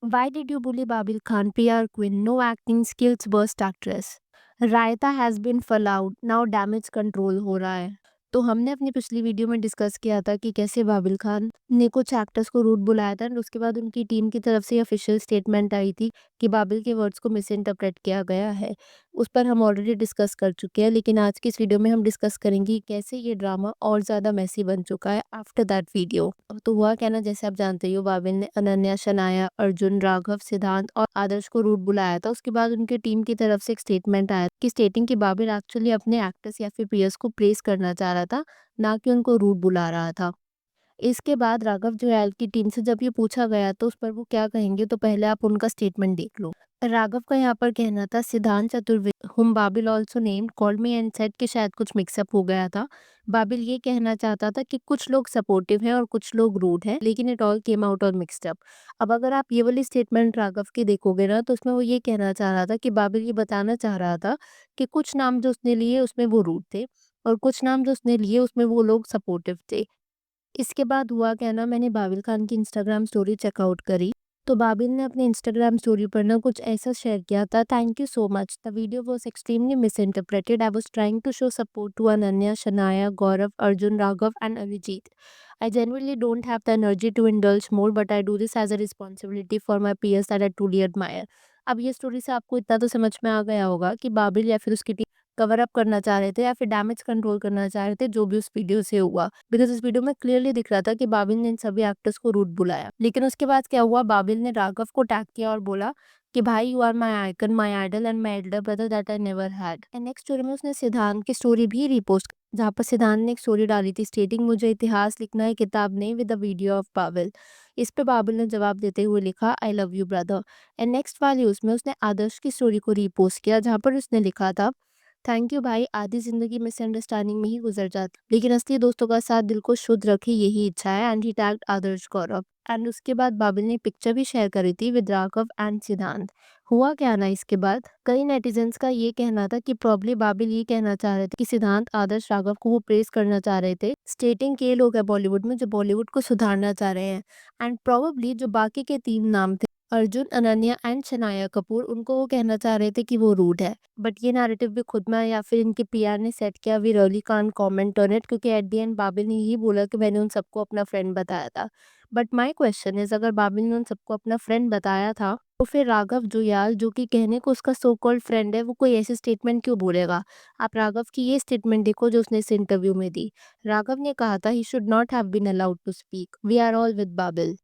Why did you bully Babil Khan, PR queen? No acting skills, worst actress. Raita has been followed, now damage control हो रहा है। तो हमने अपनी पिछली वीडियो में डिस्कस किया था कि कैसे बाबिल खान ने कुछ एक्टर्स को रूड बुलाया था और उसके बाद उनकी टीम की तरफ से ऑफिशियल स्टेटमेंट आई थी कि बाबिल के वर्ड्स को मिस इंटरप्रेट किया गया है। उस पर हम ऑलरेडी डिस्कस कर चुके हैं, लेकिन आज की इस वीडियो में हम डिस्कस करेंगे कि कैसे ये ड्रामा और ज़्यादा मैसी बन चुका है आफ्टर दैट वीडियो। तो हुआ क्या ना, जैसे आप जानते ही हो, बाबिल ने अनन्या, शनाया, अर्जुन, राघव, सिद्धांत और आदर्श को रूड बुलाया था। उसके बाद उनकी टीम की तरफ से एक स्टेटमेंट आया कि स्टेटिंग कि बाबिल एक्चुअली अपने एक्टर्स या फिर पीयर्स को प्रेस करना चाह रहा था, ना कि उनको रूड बुला रहा था। इसके बाद राघव जुएल की टीम से जब ये पूछा गया तो उस पर वो क्या कहेंगे, तो पहले आप उनका स्टेटमेंट देख लो। राघव का यहाँ पर कहना था, सिद्धांत चतुर्वेदी हुम Babil also named called me and said कि शायद कुछ मिक्सअप हो गया था। बाबिल ये कहना चाहता था कि कुछ लोग सपोर्टिव हैं और कुछ लोग रूड हैं, लेकिन इट ऑल केम आउट और मिक्स्ड अप। अब अगर आप ये वाली स्टेटमेंट राघव की देखोगे ना, तो उसमें वो ये कहना चाह रहा था कि बाबिल ये बताना चाह रहा था कि कुछ नाम जो उसने लिए उसमें वो रूड थे और कुछ नाम जो उसने लिए उसमें वो लोग सपोर्टिव थे। इसके बाद हुआ क्या ना, मैंने बाबिल खान की इंस्टाग्राम स्टोरी चेकआउट करी, तो बाबिल ने अपनी इंस्टाग्राम स्टोरी पर ना कुछ ऐसा शेयर किया था, thank you so much, the video was extremely misinterpreted, I was trying to show support to Ananya, Shanaya, Gaurav, Arjun, Raghav and Abhijeet. I genuinely don't have the energy to indulge more, but I do this as a responsibility for my peers that I truly admire. अब ये story से आपको इतना तो समझ में आ गया होगा कि बाबिल या फिर उसकी टीम कवर अप करना चाह रहे थे या फिर डैमेज कंट्रोल करना चाह रहे थे, जो भी उस वीडियो से हुआ। बिकॉज इस वीडियो में क्लियरली दिख रहा था कि बाबिल ने इन सभी एक्टर्स को रूड बुलाया, लेकिन उसके बाद क्या हुआ, बाबिल ने राघव को टैग किया और बोला कि भाई you are my icon, my idol and my elder brother that I never had. And next story में उसने सिद्धांत की स्टोरी भी रिपोस्ट, जहाँ पर सिद्धांत ने एक स्टोरी डाली थी स्टेटिंग मुझे इतिहास लिखना है, किताब नहीं, with the video of Babil. इस पे बाबिल ने जवाब देते हुए लिखा, I love you brother. And next वाली उसमें उसने आदर्श की स्टोरी को रीपोस्ट किया, जहाँ पर उसने लिखा था, थैंक यू भाई, आधी जिंदगी मिसअंडरस्टैंडिंग में ही गुजर जाती, लेकिन असली दोस्तों का साथ दिल को शुद्ध रखे यही इच्छा है। And he tagged Adarsh Gaurav. And उसके बाद बाबिल ने पिक्चर भी शेयर करी थी विद राघव एंड सिद्धांत। हुआ क्या ना, इसके बाद कई नेटिजन्स का ये कहना था कि प्रॉब्ली बाबिल ये कहना चाह रहे थे कि सिद्धांत, आदर्श, राघव को वो प्रेस करना चाह रहे थे, स्टेटिंग के लोग हैं बॉलीवुड में जो बॉलीवुड को सुधारना चाह रहे हैं। एंड प्रॉबली जो बाकी के 3 नाम थे, अर्जुन, अनन्या एंड शनाया कपूर, उनको वो कहना चाह रहे थे कि वो रूड है। बट ये नैरेटिव भी खुद में या फिर इनके पीआर ने सेट किया, we really can't comment on it, क्योंकि एट द एंड बाबिल ने यही बोला कि मैंने उन सबको अपना फ्रेंड बताया था। बट माय क्वेश्चन इज, अगर बाबिल ने उन सबको अपना फ्रेंड बताया था, तो फिर राघव जुयाल, जो कि कहने को उसका सो कॉल्ड फ्रेंड है, वो कोई ऐसी स्टेटमेंट क्यों बोलेगा? आप राघव की ये स्टेटमेंट देखो जो उसने इस इंटरव्यू में दी। राघव ने कहा था, he should not have been allowed to speak, we are all with Babil.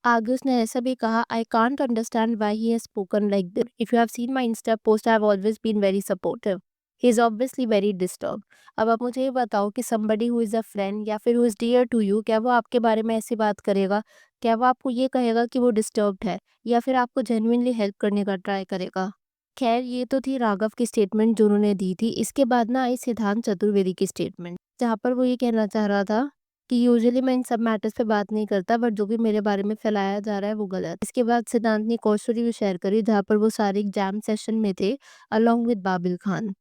आगे उसने ऐसा भी कहा, I can't understand why he has spoken like this, if you have seen my insta post I have always been very supportive, he is obviously very disturb. अब आप मुझे ये बताओ कि somebody who is a friend या फिर who is dear to you, क्या वो आपके बारे में ऐसी बात करेगा? क्या वो आपको ये कहेगा कि वो डिस्टर्ब्ड है या फिर आपको जेन्युइनली हेल्प करने का ट्राई करेगा? खैर, ये तो थी राघव की स्टेटमेंट जो उन्होंने दी थी। इसके बाद ना आई सिद्धांत चतुर्वेदी की स्टेटमेंट, जहाँ पर वो ये कहना चाह रहा था कि यूजुअली मैं इन सब मैटर्स पे बात नहीं करता, बट जो भी मेरे बारे में फैलाया जा रहा है वो गलत। इसके बाद सिद्धांत ने एक और स्टोरी भी शेयर करी, जहाँ पर वो सारे एग्जाम सेशन में थे अलोंग विद बाबिल खान।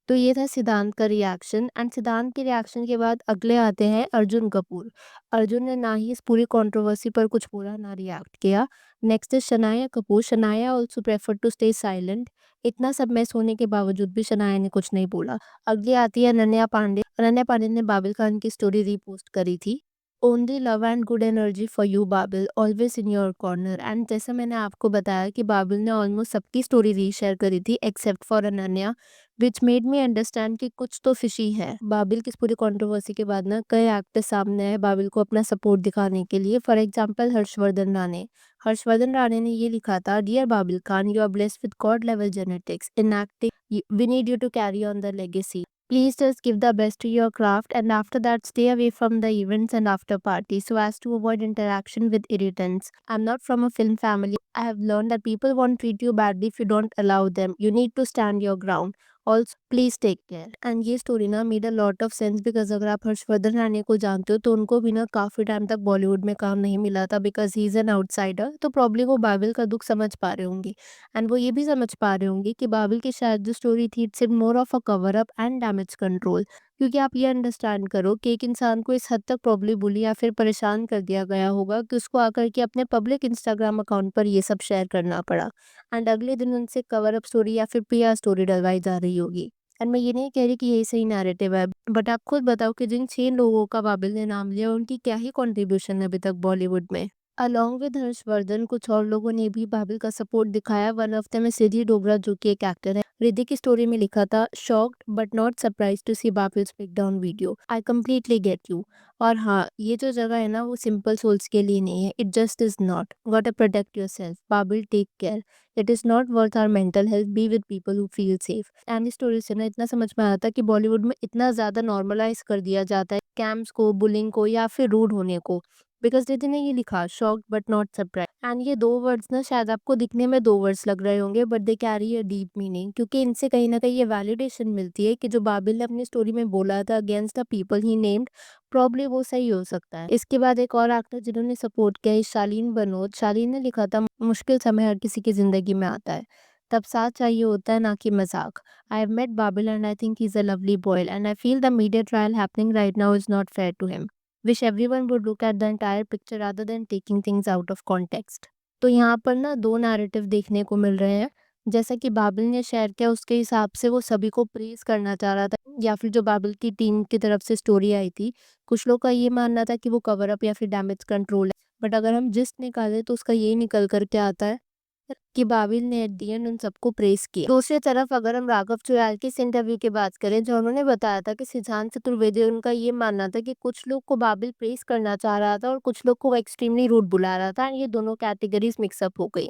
तो ये था सिद्धांत का रिएक्शन। एंड सिद्धांत के रिएक्शन के बाद अगले आते हैं अर्जुन कपूर। अर्जुन ने ना ही इस पूरी कंट्रोवर्सी पर कुछ बोला, ना रिएक्ट किया। Next is Shanaya Kapoor. Shanaya also prefer to stay silent. इतना सब मैस होने के बावजूद भी शनाया ने कुछ नहीं बोला। अगली आती है अनन्या पांडे। अनन्या पांडे ने बाबिल खान की स्टोरी रीपोस्ट करी थी, only love and good energy for you Babil, always in your corner. And जैसा मैंने आपको बताया कि बाबिल ने ऑलमोस्ट सबकी स्टोरी रीशेयर करी थी except for Ananya, which made me understand कि कुछ तो फिशी है। बाबिल की इस पूरी कंट्रोवर्सी के बाद ना कई एक्टर्स सामने आए बाबिल को अपना सपोर्ट दिखाने के लिए। For example Harshvardhan Rane. हर्षवर्धन राणे ने ये लिखा था, dear Babil Khan, you are blessed with god level genetics in acting, we need you to carry on the legacy, please just give the best to your craft, and after that stay away from the events and after parties so as to avoid interaction with irritants. I'm not from a film family. I have learned that people won't treat you badly if you don't allow them. You need to stand your ground. Also, please take care. And ये story ना made a lot of sense, because अगर आप हर्षवर्धन राणे को जानते हो तो उनको भी ना काफ़ी टाइम तक बॉलीवुड में काम नहीं मिला था, because he is an outsider. तो प्रॉब्ली वो बाबिल का दुख समझ पा रहे होंगे, एंड वो ये भी समझ पा रहे होंगे कि बाबिल की शायद जो स्टोरी थी, it's more of a cover up and damage control. क्योंकि आप ये अंडरस्टैंड करो कि एक इंसान को इस हद तक प्रॉब्लली बुली या फिर परेशान कर दिया गया होगा कि उसको आकर के अपने पब्लिक इंस्टाग्राम अकाउंट पर ये सब शेयर करना पड़ा एंड अगले दिन उनसे कवर अप स्टोरी या फिर पीआर स्टोरी डलवाई जा रही होगी। एंड मैं ये नहीं कह रही कि यही सही नैरेटिव है, बट आप खुद बताओ कि जिन 6 लोगों का बाबिल ने नाम लिया उनकी क्या ही कंट्रीब्यूशन है अभी तक बॉलीवुड में। अलॉन्ग विद हर्षवर्धन कुछ और लोगों ने भी बाबिल का सपोर्ट दिखाया। One of them is Riddhi Dogra जो कि एक एक्टर है। रिद्धि की स्टोरी में लिखा था, shocked but not surprise to see Babil's break down video, I completely get you. और हाँ, ये जो जगह है ना वो सिंपल सोल्स के लिए नहीं है, it just is not. Got protect yourself Babil, take care, it is not worth our mental health, be with people who feel safe. And इस स्टोरी से ना इतना समझ में आया था कि बॉलीवुड में इतना ज्यादा नॉर्मलाइज कर दिया जाता है कैम्स को, बुलिंग को या फिर रूड होने को। बिकॉज दीदी ने ये लिखा, shocked but not surprise, and ये 2 वर्ड्स ना शायद आपको दिखने में 2 वर्ड्स लग रहे होंगे but they carry a deep meaning, क्योंकि इनसे कहीं ना कहीं ये वैलिडेशन मिलती है कि जो बाबिल ने अपनी स्टोरी में बोला था against the people he named, probably वो सही हो सकता है। इसके बाद एक और एक्टर जिन्होंने सपोर्ट किया है, शालीन बनोद। शालीन ने लिखा था, मुश्किल समय हर किसी की जिंदगी में आता है, तब साथ चाहिए होता है ना कि मजाक। I have met Babil and I think he is a lovely boy and I feel the media trial happening right now is not fair to him. Wish everyone would look at the entire picture rather than taking things out of context। तो यहाँ पर ना 2 narrative देखने को मिल रहे हैं। जैसा कि बाबिल ने शेयर किया उसके हिसाब से वो सभी को प्रेज़ करना चाह रहा था, या फिर जो बाबिल की टीम की तरफ से स्टोरी आई थी, कुछ लोग का ये मानना था कि वो कवर अप या फिर डैमेज कंट्रोल है। बट अगर हम जिस्ट निकालें तो उसका ये निकल कर के आता है कि बाबिल ने एट द एंड उन सबको प्रेस किया। दूसरी तरफ अगर हम राघव जुयाल के इस इंटरव्यू की बात करें, जो उन्होंने बताया था कि सिद्धांत चतुर्वेदी, उनका ये मानना था कि कुछ लोग को बाबिल प्रेस करना चाह रहा था और कुछ लोग को एक्सट्रीमली रूड बुला रहा था, ये दोनों कैटेगरीज मिक्सअप हो गई।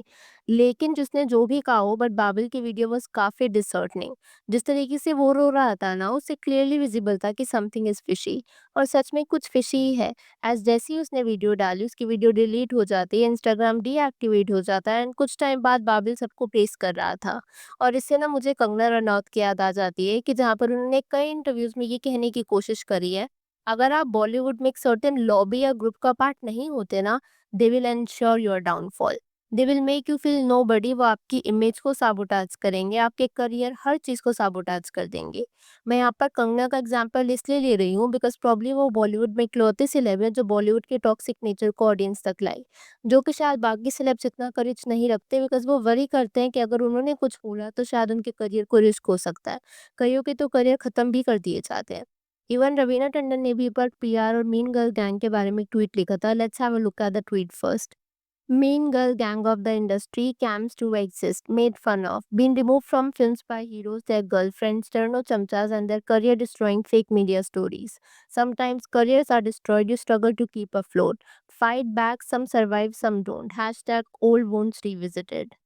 लेकिन जिसने जो भी कहा हो, बट बाबिल की वीडियो वॉज काफी डिसर्टनिंग। जिस तरीके से वो रो रहा था ना, उससे क्लियरली विजिबल था कि समथिंग इज फिशी, और सच में कुछ फिशी ही है। एज जैसी उसने वीडियो डाली, उसकी वीडियो डिलीट हो जाती है, इंस्टाग्राम डीएक्टिवेट हो जाता है, एंड कुछ टाइम बाद बाबिल सबको प्रेस कर रहा था। और इससे ना मुझे कंगना रनौत की याद आ जाती है कि जहाँ पर उन्होंने कई इंटरव्यूज में ये कहने की कोशिश करी है, अगर आप बॉलीवुड में एक सर्टेन लॉबी या ग्रुप का पार्ट नहीं होते ना, they will ensure your downfall, they will make you feel nobody. वो आपकी इमेज को साबोटाज करेंगे, आपके करियर, हर चीज को साबोटाज कर देंगे। मैं यहाँ पर कंगना का एग्जांपल इसलिए ले रही हूँ बिकॉज प्रॉब्ली वो बॉलीवुड में इकलौते सेलेब है जो बॉलीवुड के टॉक्सिक नेचर को ऑडियंस तक लाई, जो कि शायद बाकी सेलेब्स इतना करेज नहीं रखते बिकॉज वो वरी करते हैं कि अगर उन्होंने कुछ बोला तो शायद उनके करियर को रिस्क हो सकता है। कईयों के तो करियर खत्म भी कर दिए जाते हैं। इवन रवीना टंडन ने भी पर पीआर और मीन गर्ल गैंग के बारे में ट्वीट लिखा था। Let's have a look at the tweet first. Mean girl gang of the industry, camps to exist, made fun of, been removed from films by heroes, their girlfriends, sterno chamchas, and their career destroying fake media stories. Sometimes careers are destroyed, you struggle to keep afloat. Fight back, some survive, some don't. Hashtag old wounds revisited.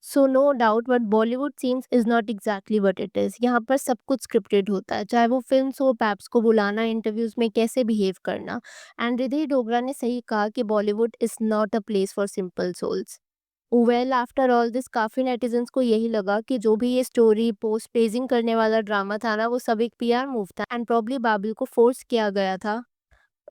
So no doubt but Bollywood scenes is not exactly what it is. यहाँ पर सब कुछ scripted होता है, चाहे वो film हो, paps को बुलाना, इंटरव्यूज में कैसे बिहेव करना। एंड रिद्धि डोगरा ने सही कहा कि Bollywood is not a place for simple souls. Well after all this, काफी नेटिजन्स को यही लगा कि जो भी ये स्टोरी पोस्ट पेजिंग करने वाला ड्रामा था ना, वो सब एक पीआर मूव था एंड प्रॉब्ली बाबिल को फोर्स किया गया था।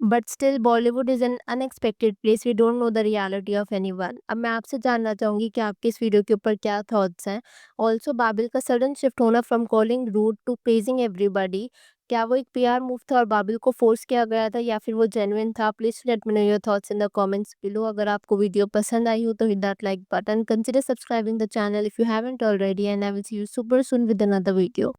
But still Bollywood is an unexpected place, we don't know the reality of anyone. अब मैं आपसे जानना चाहूंगी कि आपके इस वीडियो के ऊपर क्या थॉट्स हैं। ऑल्सो बाबिल का सडन शिफ्ट होना from calling rude to praising everybody, क्या वो एक पीआर मूव था और बाबिल को फोर्स किया गया था, या फिर वो जेन्युइन था? Please let me know your thoughts in the comments below. अगर आपको वीडियो पसंद आई हो तो hit that like button, consider subscribing the channel if you haven't already, and I will see you super soon with another video.